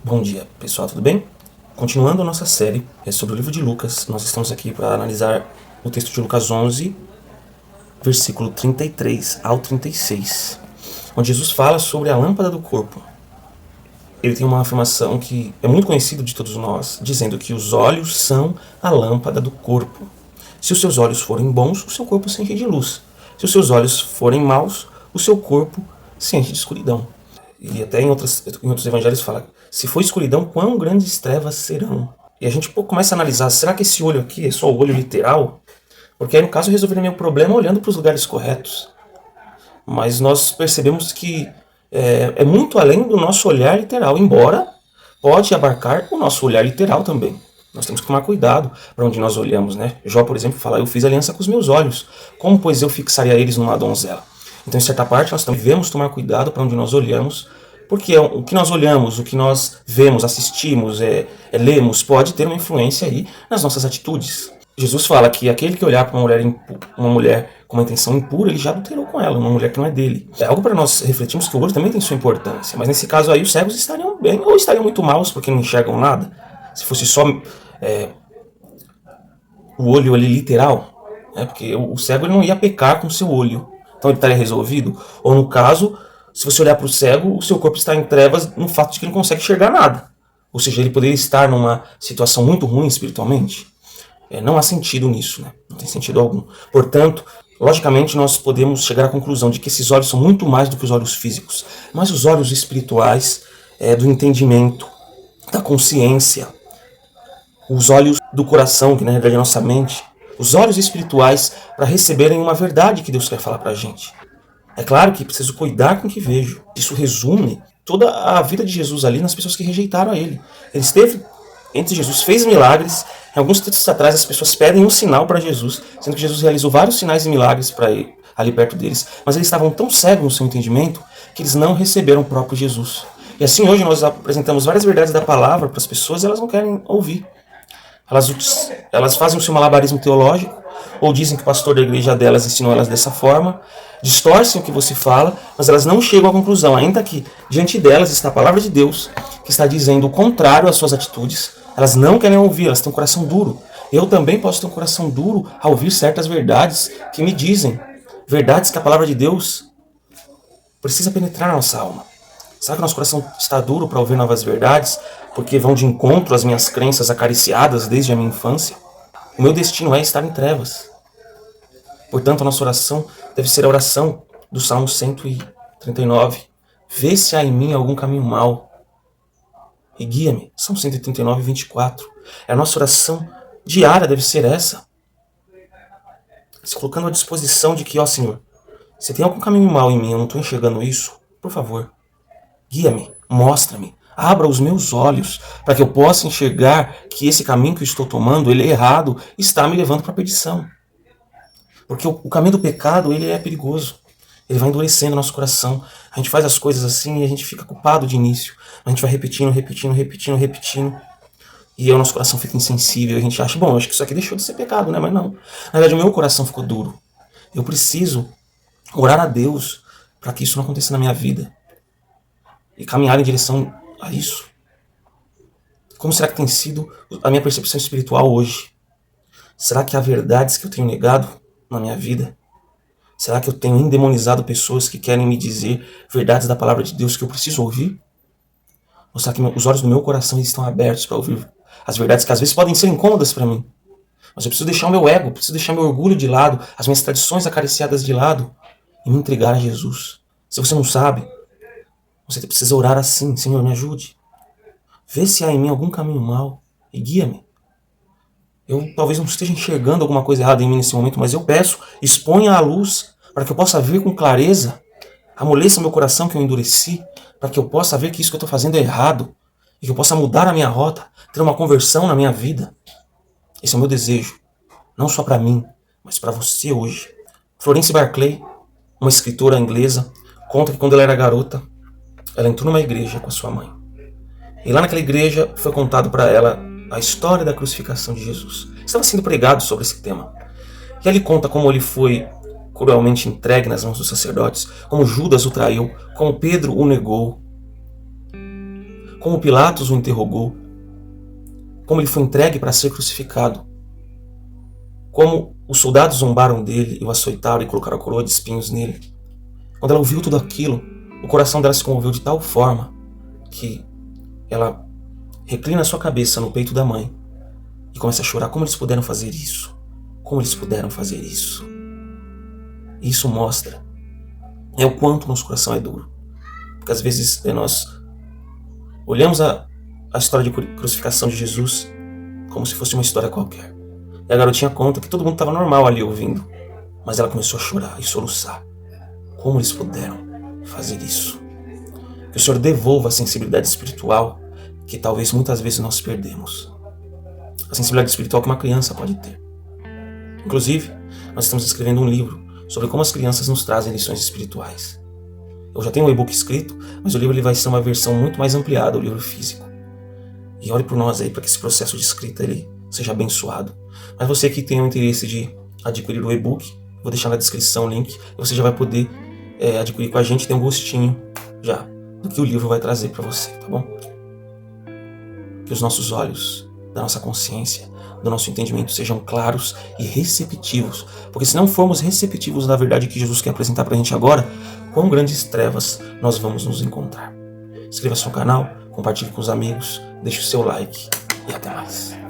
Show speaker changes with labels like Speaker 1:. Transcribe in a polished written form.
Speaker 1: Bom dia, pessoal, tudo bem? Continuando a nossa série sobre o livro de Lucas, nós estamos aqui para analisar o texto de Lucas 11, versículo 33 ao 36, onde Jesus fala sobre a lâmpada do corpo. Ele tem uma afirmação que é muito conhecida de todos nós, dizendo que os olhos são a lâmpada do corpo. Se os seus olhos forem bons, o seu corpo se enche de luz. Se os seus olhos forem maus, o seu corpo se enche de escuridão. E até em outros evangelhos fala, se for escuridão, quão grandes trevas serão. E a gente começa a analisar, será que esse olho aqui é só o olho literal? Porque aí no caso eu resolveria meu problema olhando para os lugares corretos. Mas nós percebemos que é muito além do nosso olhar literal, embora pode abarcar o nosso olhar literal também. Nós temos que tomar cuidado para onde nós olhamos, né? Jó, por exemplo, fala, eu fiz aliança com os meus olhos, como pois eu fixaria eles numa donzela? Então, em certa parte, nós também devemos tomar cuidado para onde nós olhamos, porque o que nós olhamos, o que nós vemos, assistimos, lemos, pode ter uma influência aí nas nossas atitudes. Jesus fala que aquele que olhar para uma mulher com uma intenção impura, ele já adulterou com ela, uma mulher que não é dele. É algo para nós refletirmos que o olho também tem sua importância, mas nesse caso aí os cegos estariam bem ou estariam muito maus porque não enxergam nada. Se fosse só o olho ali literal, porque o cego ele não ia pecar com o seu olho. Então ele estaria resolvido? Ou no caso, se você olhar para o cego, o seu corpo está em trevas no fato de que ele não consegue enxergar nada. Ou seja, ele poderia estar numa situação muito ruim espiritualmente. Não há sentido nisso, né? Não tem sentido algum. Portanto, logicamente nós podemos chegar à conclusão de que esses olhos são muito mais do que os olhos físicos. Mas os olhos espirituais, do entendimento, da consciência, os olhos do coração, que na realidade é a nossa mente, os olhos espirituais para receberem uma verdade que Deus quer falar para a gente. É claro que preciso cuidar com o que vejo. Isso resume toda a vida de Jesus ali nas pessoas que rejeitaram a Ele. Ele esteve entre Jesus, fez milagres. Em alguns textos atrás as pessoas pedem um sinal para Jesus, sendo que Jesus realizou vários sinais e milagres para ele, ali perto deles. Mas eles estavam tão cegos no seu entendimento que eles não receberam o próprio Jesus. E assim hoje nós apresentamos várias verdades da palavra para as pessoas e elas não querem ouvir. Elas fazem o seu malabarismo teológico, ou dizem que o pastor da igreja delas ensinou elas dessa forma, distorcem o que você fala, mas elas não chegam à conclusão, ainda que diante delas está a palavra de Deus, que está dizendo o contrário às suas atitudes. Elas não querem ouvir, elas têm um coração duro. Eu também posso ter um coração duro ao ouvir certas verdades que me dizem, verdades que a palavra de Deus precisa penetrar na nossa alma. Será que nosso coração está duro para ouvir novas verdades, porque vão de encontro às minhas crenças acariciadas desde a minha infância? O meu destino é estar em trevas. Portanto, a nossa oração deve ser a oração do Salmo 139. Vê se há em mim algum caminho mau e guia-me. Salmo 139, 24. A nossa oração diária deve ser essa. Se colocando à disposição de que, ó Senhor, se tem algum caminho mau em mim, eu não estou enxergando isso, por favor, guia-me, mostra-me, abra os meus olhos para que eu possa enxergar que esse caminho que eu estou tomando, ele é errado, está me levando para a perdição. Porque o caminho do pecado, ele é perigoso. Ele vai endurecendo o nosso coração. A gente faz as coisas assim e a gente fica culpado de início. A gente vai repetindo. E aí o nosso coração fica insensível. A gente acha, bom, acho que isso aqui deixou de ser pecado, né? Mas não. Na verdade, o meu coração ficou duro. Eu preciso orar a Deus para que isso não aconteça na minha vida. E caminhar em direção a isso. Como será que tem sido a minha percepção espiritual hoje? Será que há verdades que eu tenho negado na minha vida? Será que eu tenho endemonizado pessoas que querem me dizer verdades da palavra de Deus que eu preciso ouvir? Ou será que os olhos do meu coração estão abertos para ouvir as verdades que às vezes podem ser incômodas para mim? Mas eu preciso deixar o meu ego, preciso deixar meu orgulho de lado, as minhas tradições acariciadas de lado e me entregar a Jesus. Se você não sabe, você precisa orar assim: Senhor, me ajude. Vê se há em mim algum caminho mau e guia-me. Eu talvez não esteja enxergando alguma coisa errada em mim nesse momento, mas eu peço, exponha a luz para que eu possa ver com clareza, amoleça meu coração que eu endureci, para que eu possa ver que isso que eu estou fazendo é errado e que eu possa mudar a minha rota, ter uma conversão na minha vida. Esse é o meu desejo, não só para mim, mas para você hoje. Florence Barclay, uma escritora inglesa, conta que quando ela era garota, ela entrou numa igreja com a sua mãe. E lá naquela igreja foi contado para ela a história da crucificação de Jesus. Estava sendo pregado sobre esse tema. E ele conta como ele foi cruelmente entregue nas mãos dos sacerdotes, como Judas o traiu, como Pedro o negou, como Pilatos o interrogou, como ele foi entregue para ser crucificado, como os soldados zombaram dele e o açoitaram e colocaram a coroa de espinhos nele. Quando ela ouviu tudo aquilo, o coração dela se comoveu de tal forma que ela reclina sua cabeça no peito da mãe e começa a chorar. Como eles puderam fazer isso? Como eles puderam fazer isso? Isso mostra o quanto nosso coração é duro. Porque às vezes nós olhamos a história de crucificação de Jesus como se fosse uma história qualquer. E a garotinha conta que todo mundo estava normal ali ouvindo, mas ela começou a chorar e soluçar. Como eles puderam fazer isso? Que o Senhor devolva a sensibilidade espiritual que talvez muitas vezes nós perdemos. A sensibilidade espiritual que uma criança pode ter. Inclusive, nós estamos escrevendo um livro sobre como as crianças nos trazem lições espirituais. Eu já tenho um e-book escrito, mas o livro ele vai ser uma versão muito mais ampliada, o livro físico. E ore por nós aí para que esse processo de escrita ele seja abençoado. Mas você que tem o interesse de adquirir o e-book, vou deixar na descrição o link, e você já vai poder adquirir com a gente, tem um gostinho já do que o livro vai trazer para você, tá bom? Que os nossos olhos, da nossa consciência, do nosso entendimento sejam claros e receptivos, porque se não formos receptivos da verdade que Jesus quer apresentar pra gente agora, quão grandes trevas nós vamos nos encontrar. Inscreva-se no canal, compartilhe com os amigos, deixe o seu like e até mais.